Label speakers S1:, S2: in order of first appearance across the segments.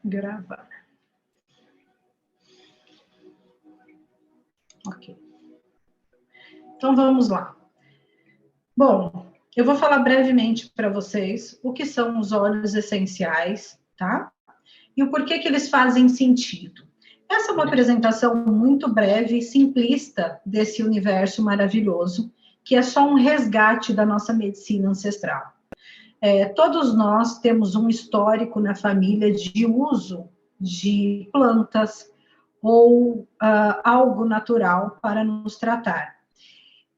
S1: Gravar. Ok. Então, vamos lá. Bom, eu vou falar brevemente para vocês o que são os óleos essenciais, tá? E o porquê que eles fazem sentido. Essa é uma apresentação muito breve e simplista desse universo maravilhoso, que é só um resgate da nossa medicina ancestral. Todos nós temos um histórico na família de uso de plantas ou algo natural para nos tratar.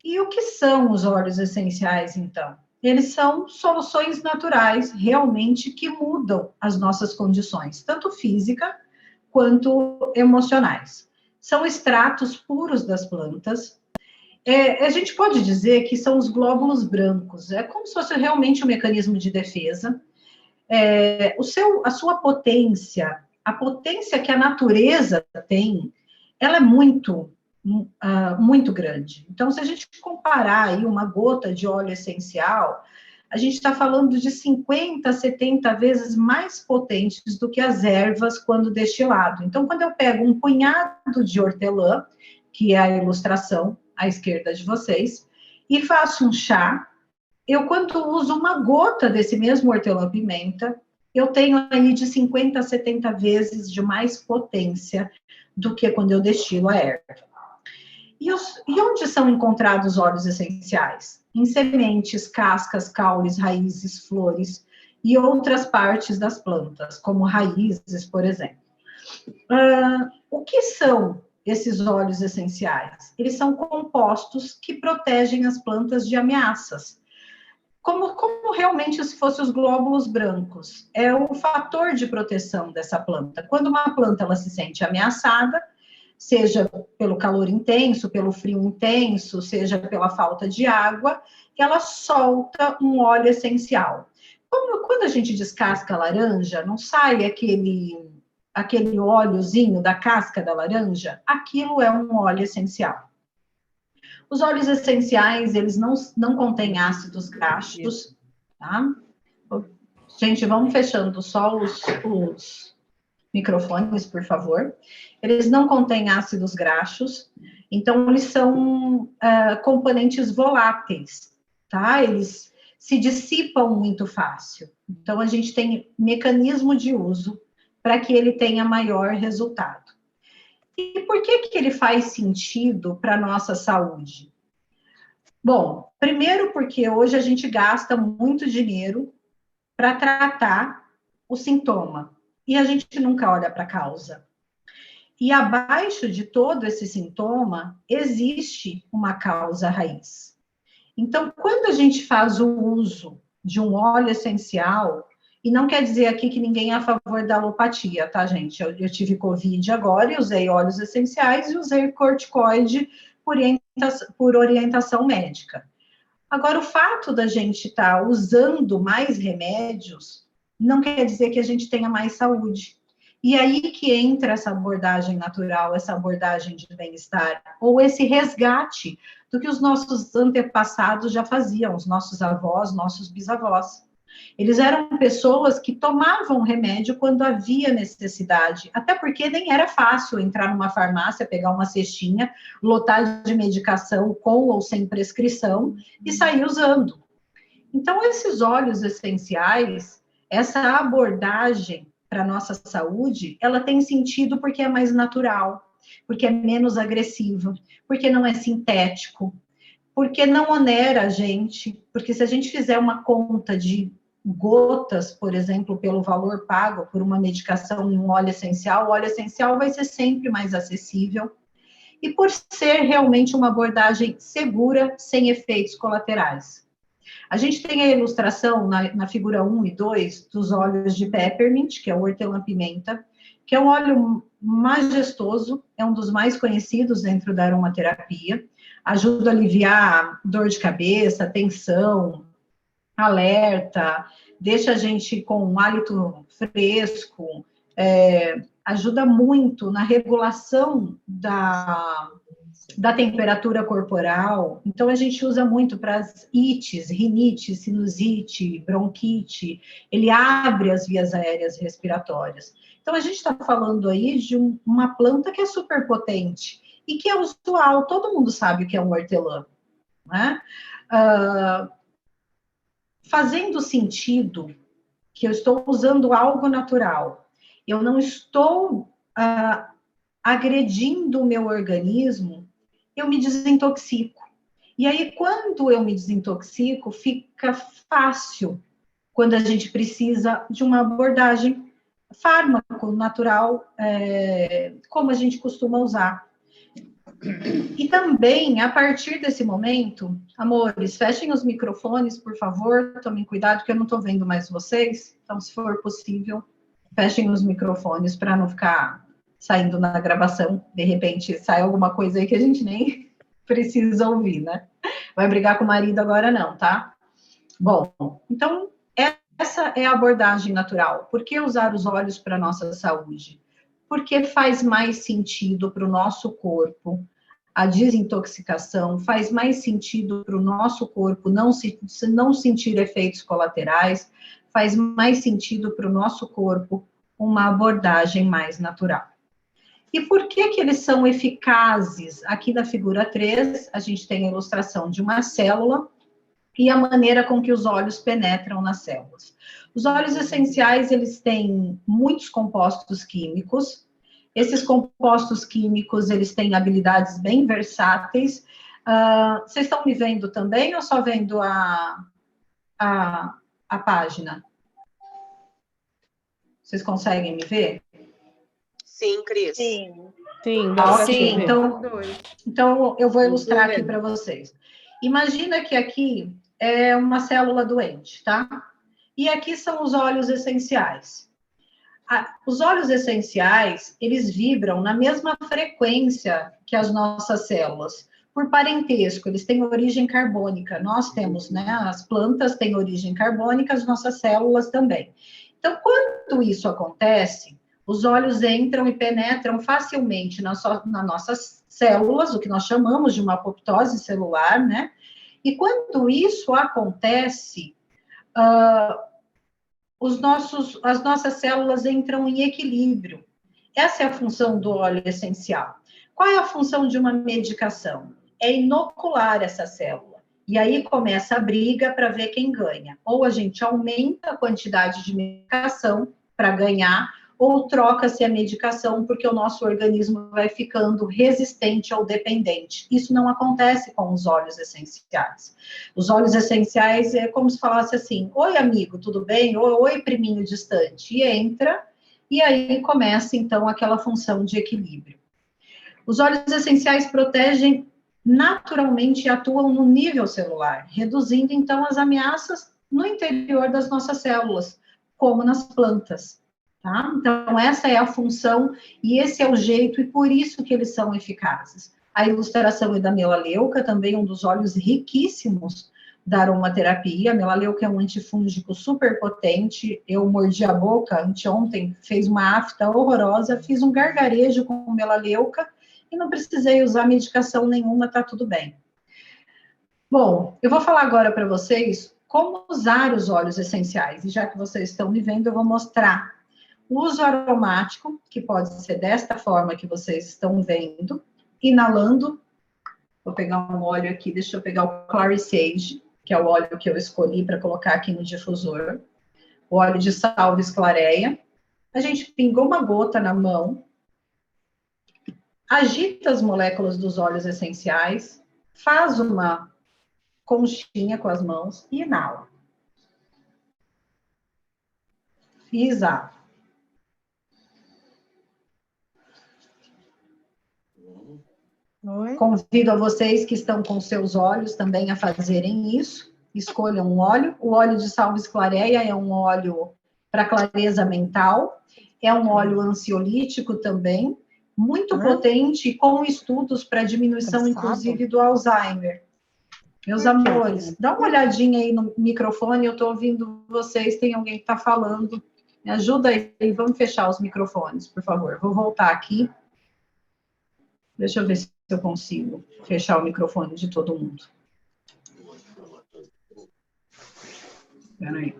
S1: E o que são os óleos essenciais, então? Eles são soluções naturais, realmente, que mudam as nossas condições, tanto física quanto emocionais. São extratos puros das plantas. A gente pode dizer que são os glóbulos brancos, é como se fosse realmente um mecanismo de defesa. A sua potência, a potência que a natureza tem, ela é muito grande. Então, se a gente comparar aí uma gota de óleo essencial, a gente está falando de 50, 70 vezes mais potentes do que as ervas quando destilado. Então, quando eu pego um punhado de hortelã, que é a ilustração à esquerda de vocês, e faço um chá, eu, quando uso uma gota desse mesmo hortelã-pimenta, eu tenho aí de 50 a 70 vezes de mais potência do que quando eu destilo a erva. E onde são encontrados os óleos essenciais? Em sementes, cascas, caules, raízes, flores e outras partes das plantas, como raízes, por exemplo. O que são esses óleos essenciais? Eles são compostos que protegem as plantas de ameaças. Como realmente se fossem os glóbulos brancos. É o fator de proteção dessa planta. Quando uma planta ela se sente ameaçada, seja pelo calor intenso, pelo frio intenso, seja pela falta de água, ela solta um óleo essencial. Quando a gente descasca a laranja, não sai aquele óleozinho da casca da laranja? Aquilo é um óleo essencial. Os óleos essenciais, eles não contêm ácidos graxos, tá? Gente, vamos fechando só os microfones, por favor. Eles não contêm ácidos graxos, então eles são componentes voláteis, tá? Eles se dissipam muito fácil. Então, a gente tem mecanismo de uso para que ele tenha maior resultado. E por que ele faz sentido para a nossa saúde? Bom, primeiro porque hoje a gente gasta muito dinheiro para tratar o sintoma, e a gente nunca olha para a causa. E abaixo de todo esse sintoma, existe uma causa raiz. Então, quando a gente faz o uso de um óleo essencial, e não quer dizer aqui que ninguém é a favor da alopatia, tá, gente? Eu tive Covid agora e usei óleos essenciais e usei corticoide por orientação médica. Agora, o fato da gente estar usando mais remédios não quer dizer que a gente tenha mais saúde. E aí que entra essa abordagem natural, essa abordagem de bem-estar, ou esse resgate do que os nossos antepassados já faziam, os nossos avós, nossos bisavós. Eles eram pessoas que tomavam remédio quando havia necessidade, até porque nem era fácil entrar numa farmácia, pegar uma cestinha, lotar de medicação com ou sem prescrição e sair usando. Então, esses óleos essenciais, essa abordagem para a nossa saúde, ela tem sentido porque é mais natural, porque é menos agressiva, porque não é sintético, porque não onera a gente, porque se a gente fizer uma conta de gotas, por exemplo, pelo valor pago por uma medicação em um óleo essencial, o óleo essencial vai ser sempre mais acessível, e por ser realmente uma abordagem segura, sem efeitos colaterais. A gente tem a ilustração na figura 1 e 2 dos óleos de peppermint, que é o hortelã-pimenta, que é um óleo majestoso, é um dos mais conhecidos dentro da aromaterapia, ajuda a aliviar dor de cabeça, tensão, alerta, deixa a gente com um hálito fresco, ajuda muito na regulação da temperatura corporal. Então, a gente usa muito para as ites, rinite, sinusite, bronquite, ele abre as vias aéreas respiratórias. Então, Então, a gente está falando aí de uma planta que é super potente e que é usual, todo mundo sabe o que é um hortelã, né? Fazendo sentido que eu estou usando algo natural, eu não estou agredindo o meu organismo, eu me desintoxico. E aí, quando eu me desintoxico, fica fácil quando a gente precisa de uma abordagem fármaco natural, como a gente costuma usar. E também, a partir desse momento, amores, fechem os microfones, por favor, tomem cuidado, que eu não estou vendo mais vocês. Então, se for possível, fechem os microfones para não ficar saindo na gravação. De repente, sai alguma coisa aí que a gente nem precisa ouvir, né? Vai brigar com o marido agora não, tá? Bom, então, essa é a abordagem natural. Por que usar os óleos para a nossa saúde? Porque faz mais sentido para o nosso corpo a desintoxicação, faz mais sentido para o nosso corpo não sentir efeitos colaterais, faz mais sentido para o nosso corpo uma abordagem mais natural. E por que eles são eficazes? Aqui na figura 3, a gente tem a ilustração de uma célula e a maneira com que os óleos penetram nas células. Os óleos essenciais, eles têm muitos compostos químicos. Esses compostos químicos, eles têm habilidades bem versáteis. Vocês estão me vendo também ou só vendo a página? Vocês conseguem me ver?
S2: Sim, Cris.
S3: Sim.
S4: Sim, dá pra
S1: ok.
S4: ver.
S1: Então, eu vou ilustrar aqui para vocês. Imagina que aqui é uma célula doente, tá? E aqui são os óleos essenciais. Os óleos essenciais, eles vibram na mesma frequência que as nossas células, por parentesco, eles têm origem carbônica. Nós temos, né, as plantas têm origem carbônica, as nossas células também. Então, quando isso acontece, os óleos entram e penetram facilmente nas nossas células, o que nós chamamos de uma apoptose celular, né? E quando isso acontece, as nossas células entram em equilíbrio. Essa é a função do óleo essencial. Qual é a função de uma medicação? É inocular essa célula. E aí começa a briga para ver quem ganha. Ou a gente aumenta a quantidade de medicação para ganhar, ou troca-se a medicação porque o nosso organismo vai ficando resistente ou dependente. Isso não acontece com os óleos essenciais. Os óleos essenciais é como se falasse assim: oi, amigo, tudo bem? Oi, priminho distante. E entra, e aí começa, então, aquela função de equilíbrio. Os óleos essenciais protegem naturalmente e atuam no nível celular, reduzindo, então, as ameaças no interior das nossas células, como nas plantas. Tá? Então, essa é a função e esse é o jeito, e por isso que eles são eficazes. A ilustração é da melaleuca, também um dos óleos riquíssimos da aromaterapia. A melaleuca é um antifúngico super potente. Eu mordi a boca anteontem, fez uma afta horrorosa, fiz um gargarejo com melaleuca e não precisei usar medicação nenhuma, tá tudo bem. Bom, eu vou falar agora para vocês como usar os óleos essenciais. E já que vocês estão me vendo, eu vou mostrar o uso aromático, que pode ser desta forma que vocês estão vendo, inalando. Vou pegar um óleo aqui, deixa eu pegar o Clary Sage, que é o óleo que eu escolhi para colocar aqui no difusor. O óleo de Salves Clareia. A gente pingou uma gota na mão, agita as moléculas dos óleos essenciais, faz uma conchinha com as mãos e inala. E exala.
S4: Oi?
S1: Convido a vocês que estão com seus olhos também a fazerem isso. Escolham um óleo. O óleo de Salves Clareia é um óleo para clareza mental. É um óleo ansiolítico também, muito potente, com estudos para diminuição, inclusive, do Alzheimer. Meus amores, dá uma olhadinha aí no microfone, eu estou ouvindo vocês, tem alguém que está falando. Me ajuda aí, vamos fechar os microfones, por favor. Vou voltar aqui. Deixa eu ver se eu consigo fechar o microfone de todo mundo. Espera aí.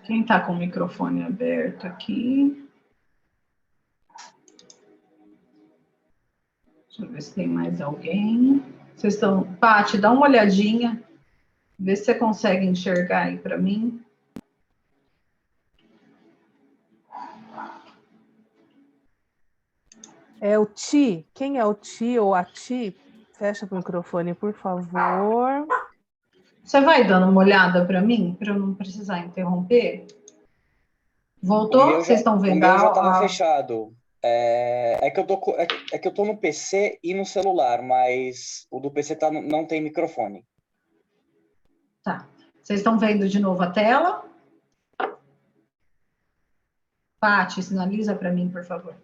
S1: Quem está com o microfone aberto aqui? Deixa eu ver se tem mais alguém. Vocês estão... Paty, dá uma olhadinha. Vê se você consegue enxergar aí para mim.
S4: É o Ti. Quem é o Ti ou a Ti? Fecha o microfone, por favor.
S1: Você vai dando uma olhada para mim, para eu não precisar interromper? Voltou? Vocês estão
S3: O
S1: vendo
S3: meu já estava fechado. É que eu tô no PC e no celular, mas o do PC não tem microfone.
S1: Tá. Vocês estão vendo de novo a tela? Paty, sinaliza para mim, por favor.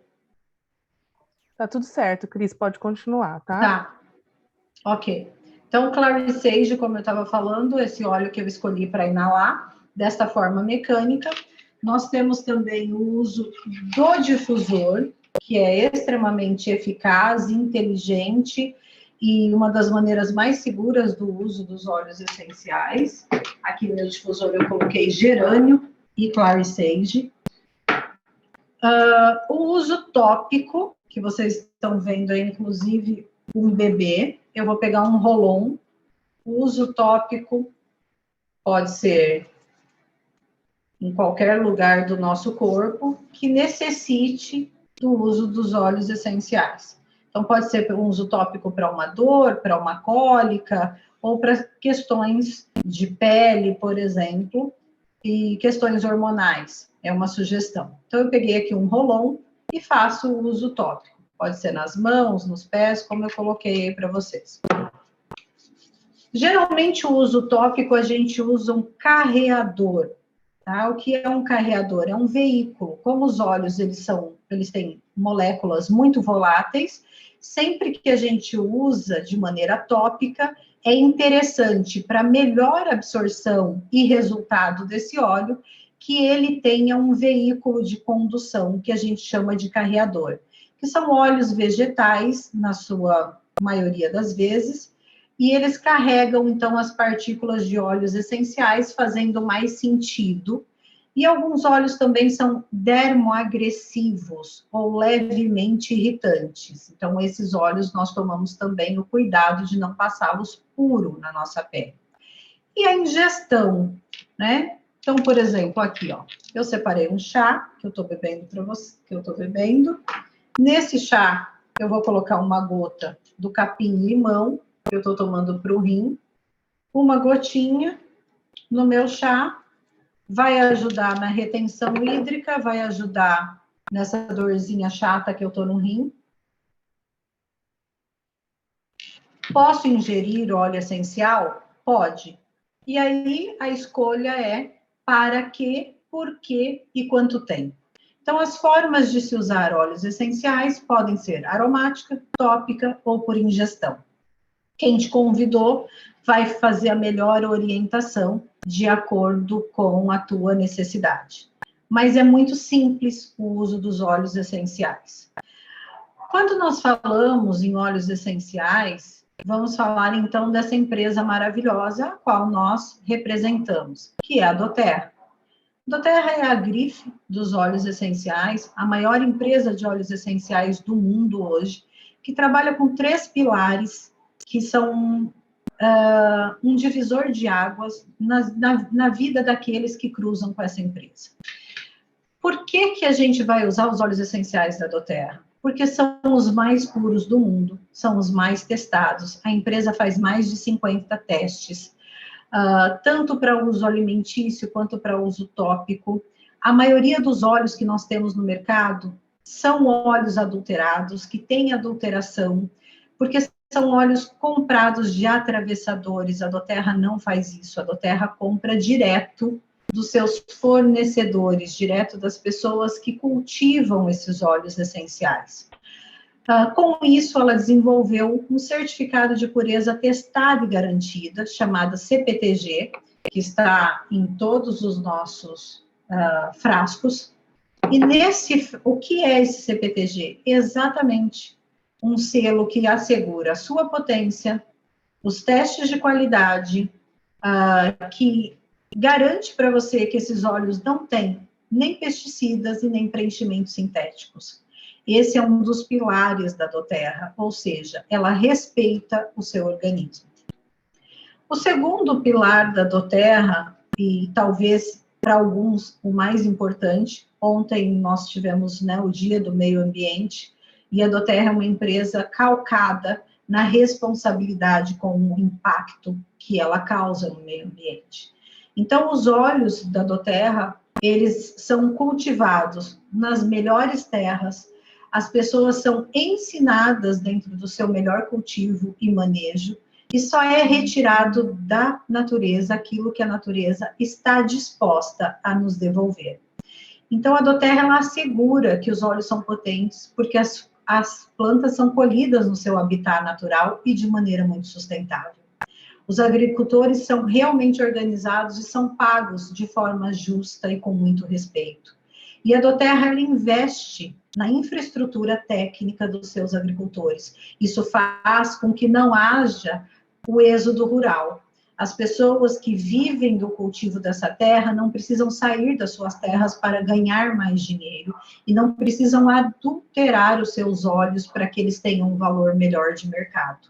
S4: Tá tudo certo, Cris, pode continuar, tá?
S1: Tá. Ok. Então, o Clary Sage, como eu estava falando, esse óleo que eu escolhi para inalar, desta forma mecânica. Nós temos também o uso do difusor, que é extremamente eficaz, inteligente e uma das maneiras mais seguras do uso dos óleos essenciais. Aqui no meu difusor eu coloquei gerânio e Clary Sage. O uso tópico, que vocês estão vendo aí, inclusive um bebê. Eu vou pegar um Rolon. O uso tópico pode ser em qualquer lugar do nosso corpo que necessite do uso dos óleos essenciais. Então, pode ser um uso tópico para uma dor, para uma cólica, ou para questões de pele, por exemplo, e questões hormonais. É uma sugestão. Então, eu peguei aqui um Rolon e faço o uso tópico. Pode ser nas mãos, nos pés, como eu coloquei aí para vocês. Geralmente, o uso tópico, a gente usa um carreador. Tá? O que é um carreador? É um veículo. Como os óleos, eles têm moléculas muito voláteis, sempre que a gente usa de maneira tópica, é interessante para melhor absorção e resultado desse óleo, que ele tenha um veículo de condução, que a gente chama de carreador, que são óleos vegetais, na sua maioria das vezes, e eles carregam, então, as partículas de óleos essenciais, fazendo mais sentido. E alguns óleos também são dermoagressivos ou levemente irritantes. Então, esses óleos nós tomamos também o cuidado de não passá-los puro na nossa pele. E a ingestão, né? Então, por exemplo, aqui, ó, eu separei um chá que eu tô bebendo para você, que eu tô bebendo. Nesse chá, eu vou colocar uma gota do capim-limão, que eu estou tomando para o rim, uma gotinha no meu chá, vai ajudar na retenção hídrica, vai ajudar nessa dorzinha chata que eu estou no rim. Posso ingerir óleo essencial? Pode. E aí a escolha é para quê, por quê e quanto tempo. Então, as formas de se usar óleos essenciais podem ser aromática, tópica ou por ingestão. Quem te convidou vai fazer a melhor orientação de acordo com a tua necessidade. Mas é muito simples o uso dos óleos essenciais. Quando nós falamos em óleos essenciais, vamos falar então dessa empresa maravilhosa a qual nós representamos, que é a doTERRA. doTERRA é a grife dos óleos essenciais, a maior empresa de óleos essenciais do mundo hoje, que trabalha com 3 pilares que são um divisor de águas na vida daqueles que cruzam com essa empresa. Por que a gente vai usar os óleos essenciais da doTERRA? Porque são os mais puros do mundo, são os mais testados. A empresa faz mais de 50 testes, tanto para uso alimentício quanto para uso tópico. A maioria dos óleos que nós temos no mercado são óleos adulterados, que têm adulteração, porque são óleos comprados de atravessadores. A doTERRA não faz isso, a doTERRA compra direto dos seus fornecedores, direto das pessoas que cultivam esses óleos essenciais. Com isso, ela desenvolveu um certificado de pureza testada e garantida, chamada CPTG, que está em todos os nossos frascos. E o que é esse CPTG? Exatamente um selo que assegura a sua potência, os testes de qualidade, que garante para você que esses óleos não têm nem pesticidas e nem preenchimentos sintéticos. Esse é um dos pilares da doTERRA, ou seja, ela respeita o seu organismo. O segundo pilar da doTERRA, e talvez para alguns o mais importante, ontem nós tivemos, né, o Dia do Meio Ambiente, e a doTERRA é uma empresa calcada na responsabilidade com o impacto que ela causa no meio ambiente. Então, os óleos da doTERRA, eles são cultivados nas melhores terras, as pessoas são ensinadas dentro do seu melhor cultivo e manejo, e só é retirado da natureza aquilo que a natureza está disposta a nos devolver. Então, a doTERRA, ela assegura que os óleos são potentes, porque as plantas são colhidas no seu habitat natural e de maneira muito sustentável. Os agricultores são realmente organizados e são pagos de forma justa e com muito respeito. E a doTERRA, ela investe na infraestrutura técnica dos seus agricultores. Isso faz com que não haja o êxodo rural. As pessoas que vivem do cultivo dessa terra não precisam sair das suas terras para ganhar mais dinheiro e não precisam adulterar os seus óleos para que eles tenham um valor melhor de mercado.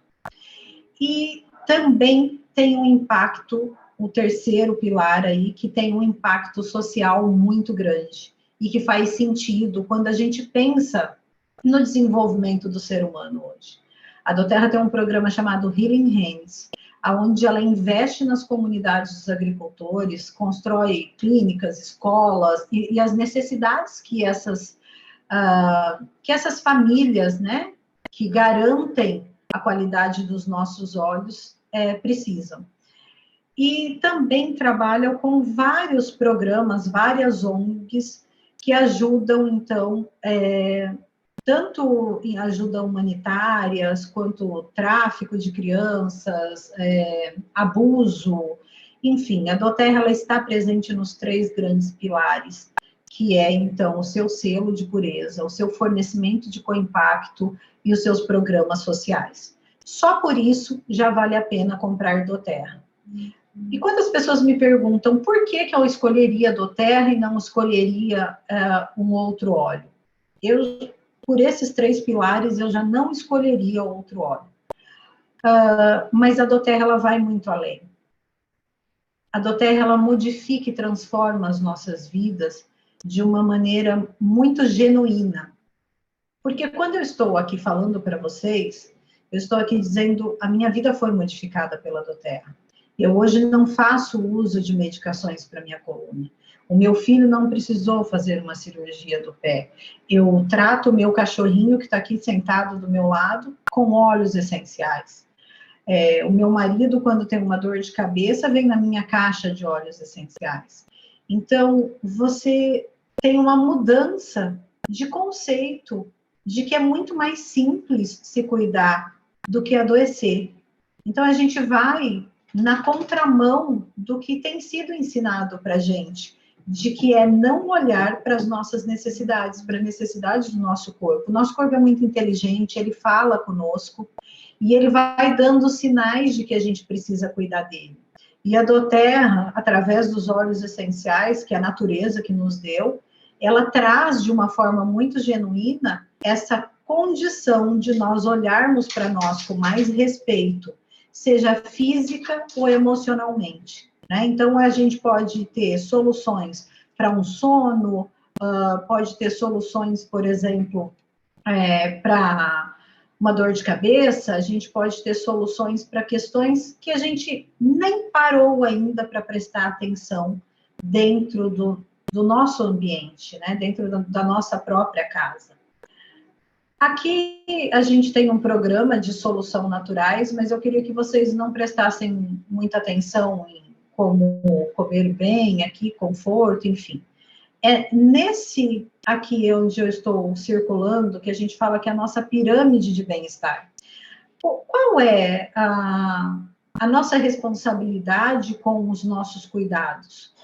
S1: E também tem um impacto, o terceiro pilar aí, que tem um impacto social muito grande e que faz sentido quando a gente pensa no desenvolvimento do ser humano hoje. A doTERRA tem um programa chamado Healing Hands, onde ela investe nas comunidades dos agricultores, constrói clínicas, escolas, e as necessidades que essas famílias, né, que garantem a qualidade dos nossos óleos, precisam. E também trabalha com vários programas, várias ONGs, que ajudam, então, tanto em ajuda humanitárias, quanto tráfico de crianças, abuso, enfim, a doTERRA, ela está presente nos 3 grandes pilares, que é, então, o seu selo de pureza, o seu fornecimento de co-impacto e os seus programas sociais. Só por isso já vale a pena comprar doTERRA. E quando as pessoas me perguntam por que eu escolheria doTERRA e não escolheria um outro óleo, por esses 3 pilares, eu já não escolheria outro óleo. Mas a doTERRA, ela vai muito além. A doTERRA, ela modifica e transforma as nossas vidas de uma maneira muito genuína. Porque quando eu estou aqui falando para vocês, eu estou aqui dizendo, a minha vida foi modificada pela doTERRA. Eu hoje não faço uso de medicações para minha coluna. O meu filho não precisou fazer uma cirurgia do pé. Eu trato o meu cachorrinho que está aqui sentado do meu lado com óleos essenciais. O meu marido, quando tem uma dor de cabeça, vem na minha caixa de óleos essenciais. Então, você tem uma mudança de conceito, de que é muito mais simples se cuidar do que adoecer. Então, a gente vai na contramão do que tem sido ensinado para a gente, de que é não olhar para as nossas necessidades, para a necessidade do nosso corpo. O nosso corpo é muito inteligente, ele fala conosco, e ele vai dando sinais de que a gente precisa cuidar dele. E a doTERRA, através dos óleos essenciais, que é a natureza que nos deu, ela traz de uma forma muito genuína essa condição de nós olharmos para nós com mais respeito, seja física ou emocionalmente, né? Então, a gente pode ter soluções para um sono, pode ter soluções, por exemplo, para uma dor de cabeça, a gente pode ter soluções para questões que a gente nem parou ainda para prestar atenção dentro do nosso ambiente, né? Dentro da nossa própria casa. Aqui a gente tem um programa de solução naturais, mas eu queria que vocês não prestassem muita atenção em como comer bem, aqui, conforto, enfim. É nesse aqui onde eu estou circulando que a gente fala que é a nossa pirâmide de bem-estar. Qual é a nossa responsabilidade com os nossos cuidados?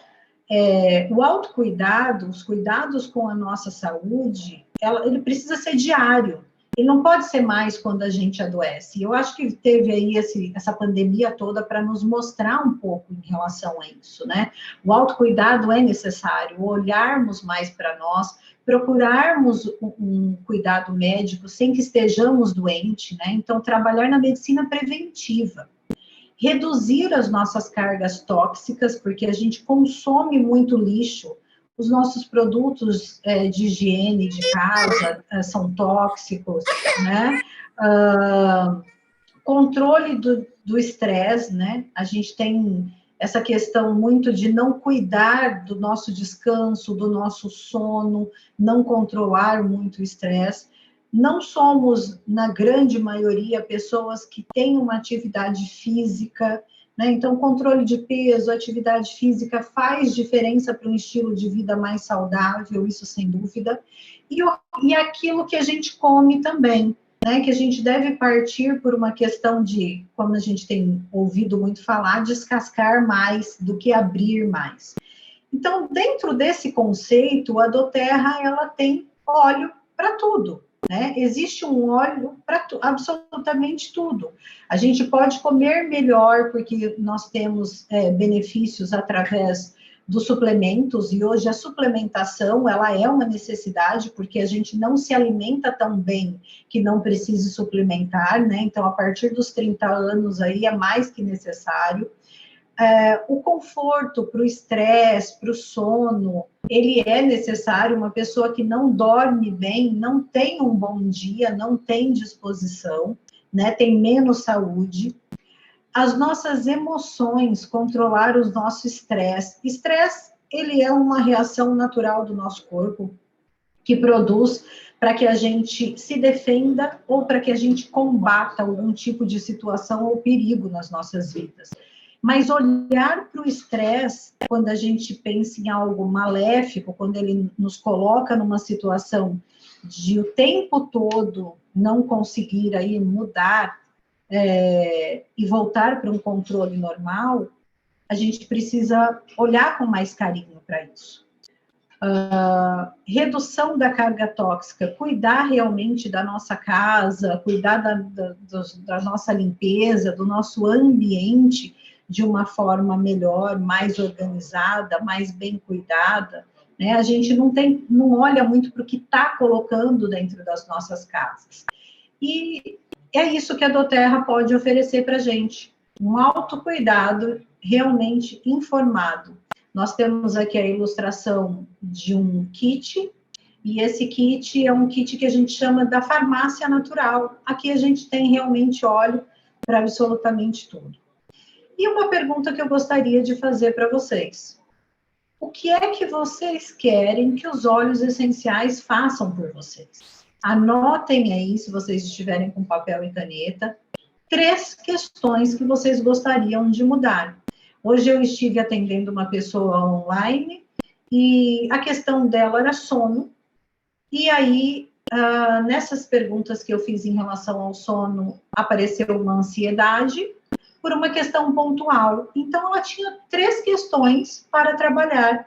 S1: O autocuidado, os cuidados com a nossa saúde, ele precisa ser diário. Ele não pode ser mais quando a gente adoece. Eu acho que teve aí essa pandemia toda para nos mostrar um pouco em relação a isso, né? O autocuidado é necessário, olharmos mais para nós, procurarmos um cuidado médico sem que estejamos doentes, né? Então, trabalhar na medicina preventiva. Reduzir as nossas cargas tóxicas, porque a gente consome muito lixo. Os nossos produtos de higiene de casa são tóxicos, né? Controle do estresse, né? A gente tem essa questão muito de não cuidar do nosso descanso, do nosso sono, não controlar muito o estresse. Não somos, na grande maioria, pessoas que têm uma atividade física, né? Então, controle de peso, atividade física faz diferença para um estilo de vida mais saudável, isso sem dúvida. E aquilo que a gente come também, né? Que a gente deve partir por uma questão de, como a gente tem ouvido muito falar, descascar mais do que abrir mais. Então, dentro desse conceito, a doTERRA, ela tem óleo para tudo. Né? Existe um óleo para absolutamente tudo. A gente pode comer melhor, porque nós temos benefícios através dos suplementos, e hoje a suplementação, ela é uma necessidade, porque a gente não se alimenta tão bem que não precise suplementar, né? Então, a partir dos 30 anos aí é mais que necessário. O conforto para o estresse, para o sono, ele é necessário. Uma pessoa que não dorme bem, não tem um bom dia, não tem disposição, né? Tem menos saúde. As nossas emoções, controlar o nosso estresse. Estresse, ele é uma reação natural do nosso corpo, que produz para que a gente se defenda ou para que a gente combata algum tipo de situação ou perigo nas nossas vidas. Mas olhar para o estresse, quando a gente pensa em algo maléfico, quando ele nos coloca numa situação de o tempo todo não conseguir aí mudar e voltar para um controle normal, a gente precisa olhar com mais carinho para isso. Redução da carga tóxica, cuidar realmente da nossa casa, cuidar da nossa limpeza, do nosso ambiente, de uma forma melhor, mais organizada, mais bem cuidada, né? A gente não olha muito para o que está colocando dentro das nossas casas. E é isso que a doTERRA pode oferecer para a gente, um autocuidado realmente informado. Nós temos aqui a ilustração de um kit, e esse kit é um kit que a gente chama da farmácia natural. Aqui a gente tem realmente óleo para absolutamente tudo. E uma pergunta que eu gostaria de fazer para vocês. O que é que vocês querem que os óleos essenciais façam por vocês? Anotem aí, se vocês estiverem com papel e caneta, 3 questões que vocês gostariam de mudar. Hoje eu estive atendendo uma pessoa online e a questão dela era sono. E aí, nessas perguntas que eu fiz em relação ao sono, apareceu uma ansiedade por uma questão pontual. Então, ela tinha 3 questões para trabalhar.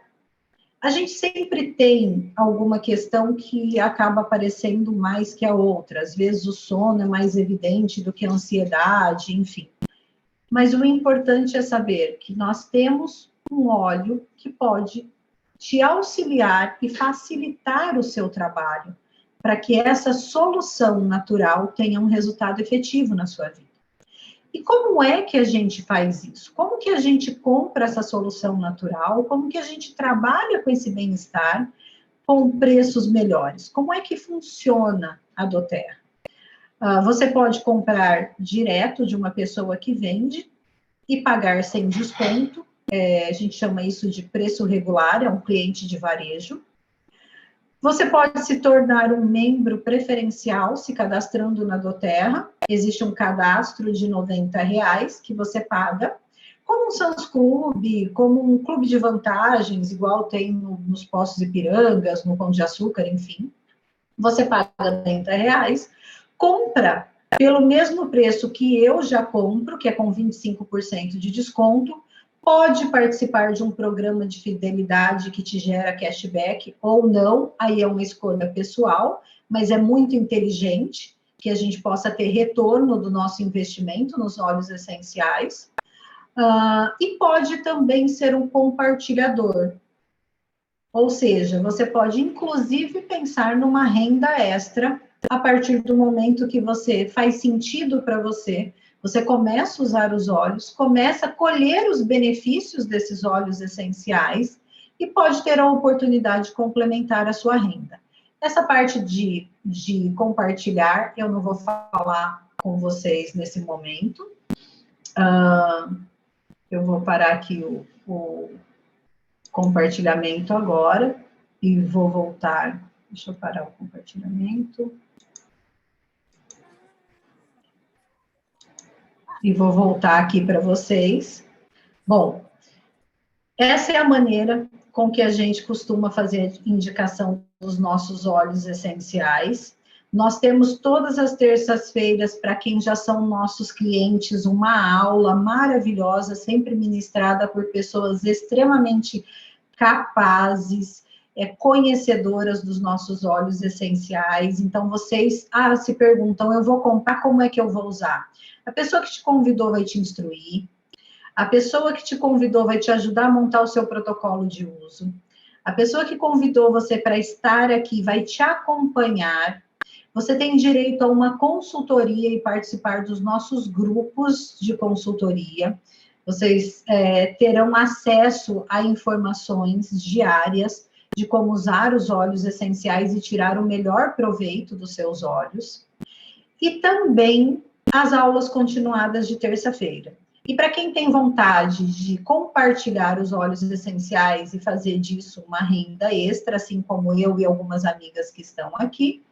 S1: A gente sempre tem alguma questão que acaba aparecendo mais que a outra. Às vezes, o sono é mais evidente do que a ansiedade, enfim. Mas o importante é saber que nós temos um óleo que pode te auxiliar e facilitar o seu trabalho, para que essa solução natural tenha um resultado efetivo na sua vida. E como é que a gente faz isso? Como que a gente compra essa solução natural? Como que a gente trabalha com esse bem-estar com preços melhores? Como é que funciona a doTERRA? Você pode comprar direto de uma pessoa que vende e pagar sem desconto. A gente chama isso de preço regular, é um cliente de varejo. Você pode se tornar um membro preferencial se cadastrando na doTERRA. Existe um cadastro de R$90 que você paga, como um Sam's Club, como um clube de vantagens, igual tem nos postos Ipirangas, no Pão de Açúcar, enfim. Você paga R$90, compra pelo mesmo preço que eu já compro, que é com 25% de desconto, pode participar de um programa de fidelidade que te gera cashback ou não, aí é uma escolha pessoal, mas é muito inteligente. que a gente possa ter retorno do nosso investimento nos óleos essenciais. E pode também ser um compartilhador. Ou seja, você pode, inclusive, pensar numa renda extra a partir do momento que você faz sentido para você, você começa a usar os óleos, começa a colher os benefícios desses óleos essenciais e pode ter a oportunidade de complementar a sua renda. Essa parte de compartilhar, eu não vou falar com vocês nesse momento. Eu vou parar aqui o compartilhamento agora e vou voltar. Deixa eu parar o compartilhamento. E vou voltar aqui para vocês. Bom, essa é a maneira com que a gente costuma fazer a indicação dos nossos óleos essenciais. Nós temos todas as terças-feiras, para quem já são nossos clientes, uma aula maravilhosa, sempre ministrada por pessoas extremamente capazes, conhecedoras dos nossos óleos essenciais. Então, vocês se perguntam, eu vou comprar, como é que eu vou usar? A pessoa que te convidou vai te instruir, a pessoa que te convidou vai te ajudar a montar o seu protocolo de uso, a pessoa que convidou você para estar aqui vai te acompanhar, você tem direito a uma consultoria e participar dos nossos grupos de consultoria, vocês terão acesso a informações diárias de como usar os óleos essenciais e tirar o melhor proveito dos seus óleos, e também as aulas continuadas de terça-feira. E para quem tem vontade de compartilhar os óleos essenciais e fazer disso uma renda extra, assim como eu e algumas amigas que estão aqui,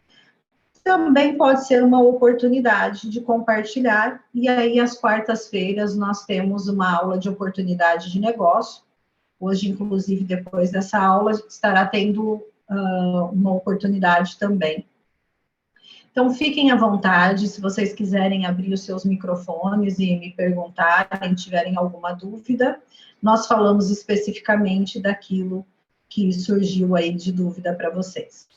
S1: também pode ser uma oportunidade de compartilhar. E aí, às quartas-feiras, nós temos uma aula de oportunidade de negócio. Hoje, inclusive, depois dessa aula, estará tendo uma oportunidade também. Então, fiquem à vontade, se vocês quiserem abrir os seus microfones e me perguntarem, tiverem alguma dúvida, nós falamos especificamente daquilo que surgiu aí de dúvida para vocês.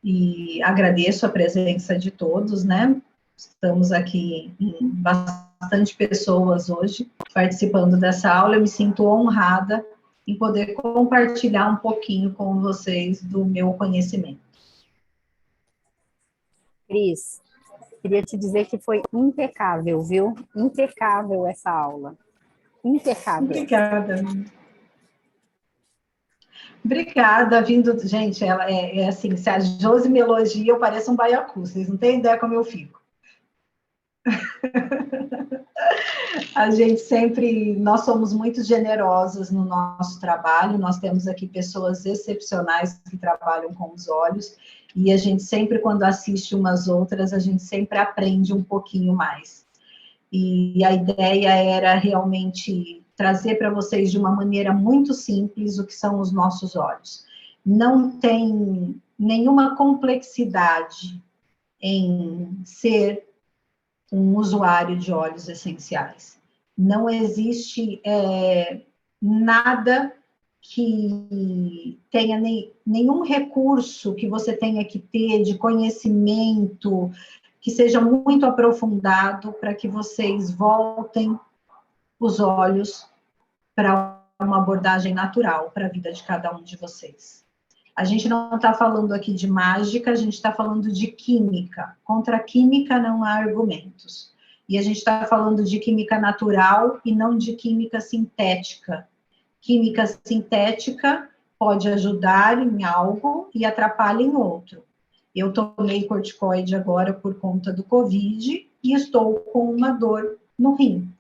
S1: E agradeço a presença de todos, né? Estamos aqui em bastante pessoas hoje participando dessa aula, eu me sinto honrada em poder compartilhar um pouquinho com vocês do meu conhecimento.
S5: Cris, queria te dizer que foi impecável, viu? Impecável essa aula. Impecável.
S1: Obrigada. Obrigada, vindo... Gente, ela é assim, se a Josi me elogia, eu pareço um baiacu, vocês não têm ideia como eu fico. A gente sempre, nós somos muito generosas no nosso trabalho, nós temos aqui pessoas excepcionais que trabalham com os olhos, e a gente sempre, quando assiste umas outras, a gente sempre aprende um pouquinho mais. E a ideia era realmente trazer para vocês de uma maneira muito simples o que são os nossos olhos. Não tem nenhuma complexidade em ser um usuário de óleos essenciais. Não existe nada que tenha nenhum recurso que você tenha que ter de conhecimento, que seja muito aprofundado para que vocês voltem os olhos para uma abordagem natural para a vida de cada um de vocês. A gente não está falando aqui de mágica, a gente está falando de química. Contra a química não há argumentos. E a gente está falando de química natural e não de química sintética. Química sintética pode ajudar em algo e atrapalha em outro. Eu tomei corticoide agora por conta do Covid e estou com uma dor no rim.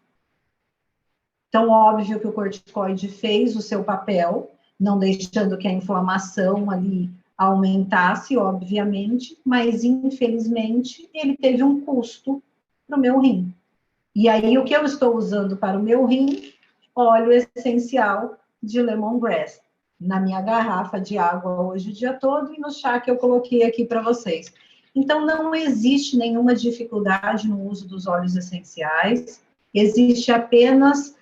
S1: Então, óbvio que o corticoide fez o seu papel, não deixando que a inflamação ali aumentasse, obviamente, mas, infelizmente, ele teve um custo para o meu rim. E aí, o que eu estou usando para o meu rim? Óleo essencial de lemongrass, na minha garrafa de água hoje o dia todo e no chá que eu coloquei aqui para vocês. Então, não existe nenhuma dificuldade no uso dos óleos essenciais, existe apenas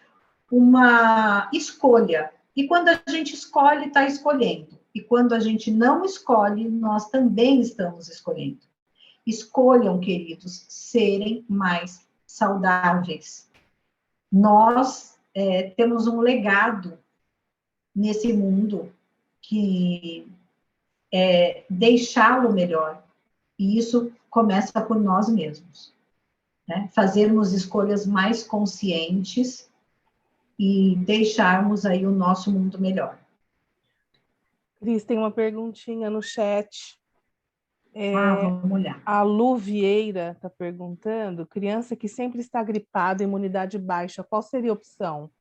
S1: uma escolha. E quando a gente escolhe, está escolhendo. E quando a gente não escolhe, nós também estamos escolhendo. Escolham, queridos, serem mais saudáveis. Nós temos um legado nesse mundo que é deixá-lo melhor. E isso começa por nós mesmos, né? Fazermos escolhas mais conscientes e deixarmos aí o nosso mundo melhor.
S4: Cris, tem uma perguntinha no chat.
S1: Vamos olhar.
S4: A Lu Vieira está perguntando, criança que sempre está gripada, imunidade baixa, qual seria a opção?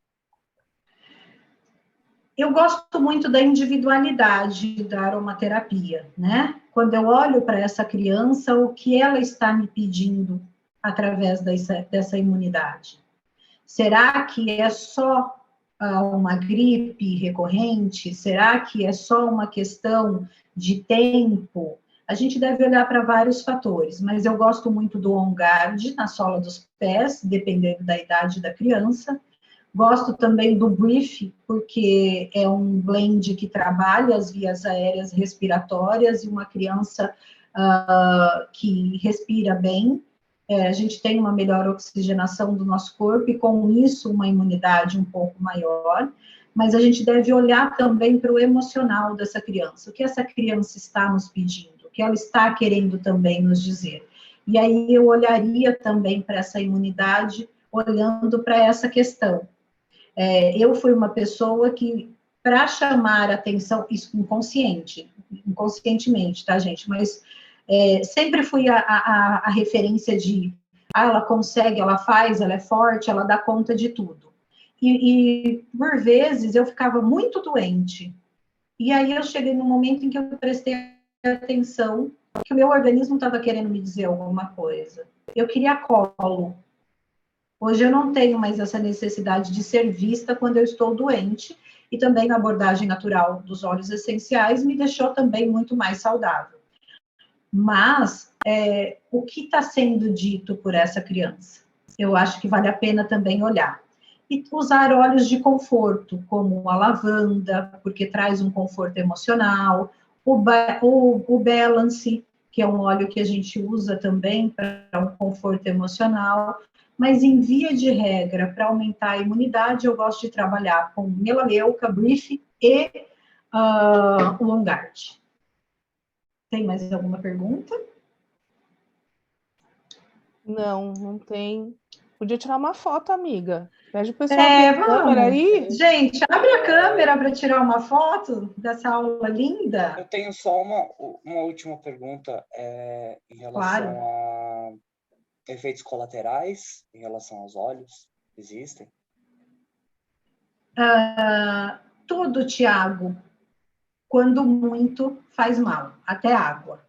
S1: Eu gosto muito da individualidade da aromaterapia, né? Quando eu olho para essa criança, o que ela está me pedindo através dessa imunidade? Será que é só uma gripe recorrente? Será que é só uma questão de tempo? A gente deve olhar para vários fatores, mas eu gosto muito do On Guard na sola dos pés, dependendo da idade da criança. Gosto também do Brief, porque é um blend que trabalha as vias aéreas respiratórias e uma criança que respira bem. A gente tem uma melhor oxigenação do nosso corpo e, com isso, uma imunidade um pouco maior. Mas a gente deve olhar também para o emocional dessa criança. O que essa criança está nos pedindo? O que ela está querendo também nos dizer? E aí eu olharia também para essa imunidade, olhando para essa questão. Eu fui uma pessoa que, para chamar atenção, isso inconscientemente, tá, gente? Mas sempre fui a referência de, ela consegue, ela faz, ela é forte, ela dá conta de tudo. E por vezes, eu ficava muito doente. E aí eu cheguei num momento em que eu prestei atenção que o meu organismo estava querendo me dizer alguma coisa. Eu queria colo. Hoje eu não tenho mais essa necessidade de ser vista quando eu estou doente, e também a abordagem natural dos óleos essenciais me deixou também muito mais saudável. Mas, o que está sendo dito por essa criança? Eu acho que vale a pena também olhar. E usar óleos de conforto, como a lavanda, porque traz um conforto emocional, o Balance, que é um óleo que a gente usa também para um conforto emocional. Mas, em via de regra, para aumentar a imunidade, eu gosto de trabalhar com melaleuca, Brief e o On Guard. Tem mais alguma pergunta?
S4: Não, não tem. Podia tirar uma foto, amiga. Pede o pessoal abrir a câmera
S1: Vamos.
S4: aí.
S1: Gente, abre a câmera para tirar uma foto dessa aula linda.
S3: Eu tenho só uma última pergunta em relação
S1: Claro.
S3: a efeitos colaterais, em relação aos óleos. Existem?
S1: Tudo, Tiago, quando muito, faz mal, até água.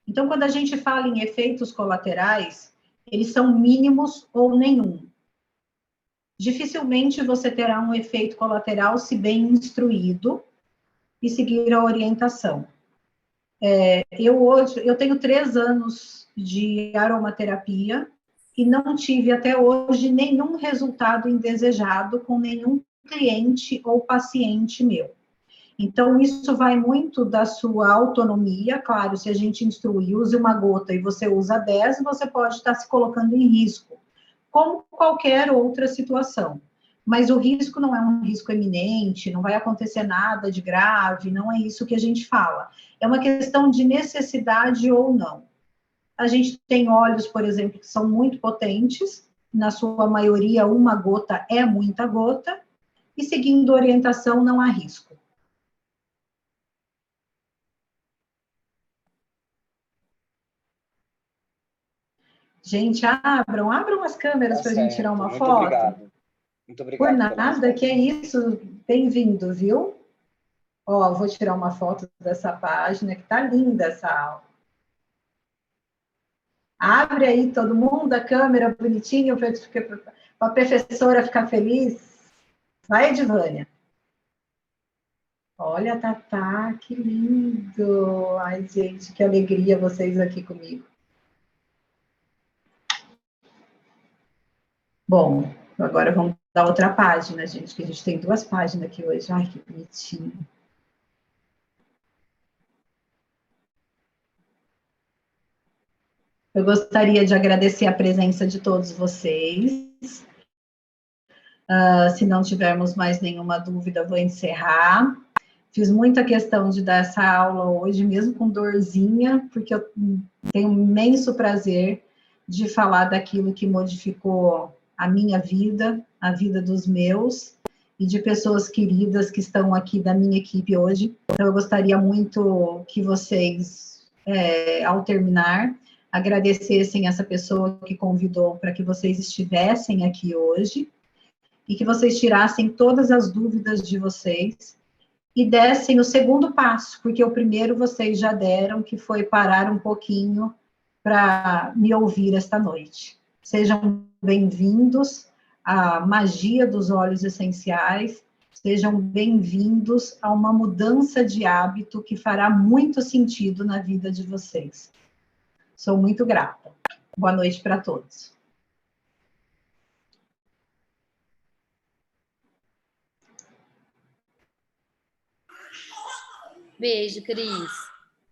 S1: Então, quando a gente fala em efeitos colaterais, eles são mínimos ou nenhum. Dificilmente você terá um efeito colateral se bem instruído e seguir a orientação. Eu tenho 3 anos de aromaterapia e não tive até hoje nenhum resultado indesejado com nenhum cliente ou paciente meu. Então, isso vai muito da sua autonomia. Claro, se a gente instrui, use uma gota e você usa 10, você pode estar se colocando em risco, como qualquer outra situação. Mas o risco não é um risco eminente, não vai acontecer nada de grave, não é isso que a gente fala. É uma questão de necessidade ou não. A gente tem óleos, por exemplo, que são muito potentes, na sua maioria, uma gota é muita gota, e seguindo orientação, não há risco. Gente, abram as câmeras para a gente tirar uma
S3: Muito
S1: foto.
S3: obrigado. Muito obrigado.
S1: Por nada, que é isso. Bem-vindo, viu? Ó, vou tirar uma foto dessa página, que tá linda essa aula. Abre aí todo mundo a câmera bonitinho para a professora ficar feliz. Vai, Edivânia. Olha, Tatá, que lindo. Ai, gente, que alegria vocês aqui comigo. Bom, agora vamos dar outra página, gente, que a gente tem 2 páginas aqui hoje. Ai, que bonitinho. Eu gostaria de agradecer a presença de todos vocês. Se não tivermos mais nenhuma dúvida, vou encerrar. Fiz muita questão de dar essa aula hoje, mesmo com dorzinha, porque eu tenho um imenso prazer de falar daquilo que modificou a minha vida, a vida dos meus, e de pessoas queridas que estão aqui da minha equipe hoje. Então, eu gostaria muito que vocês, ao terminar, agradecessem essa pessoa que convidou para que vocês estivessem aqui hoje, e que vocês tirassem todas as dúvidas de vocês, e dessem o segundo passo, porque o primeiro vocês já deram, que foi parar um pouquinho para me ouvir esta noite. Sejam bem-vindos à magia dos óleos essenciais, sejam bem-vindos a uma mudança de hábito que fará muito sentido na vida de vocês. Sou muito grata. Boa noite para todos.
S6: Beijo, Cris.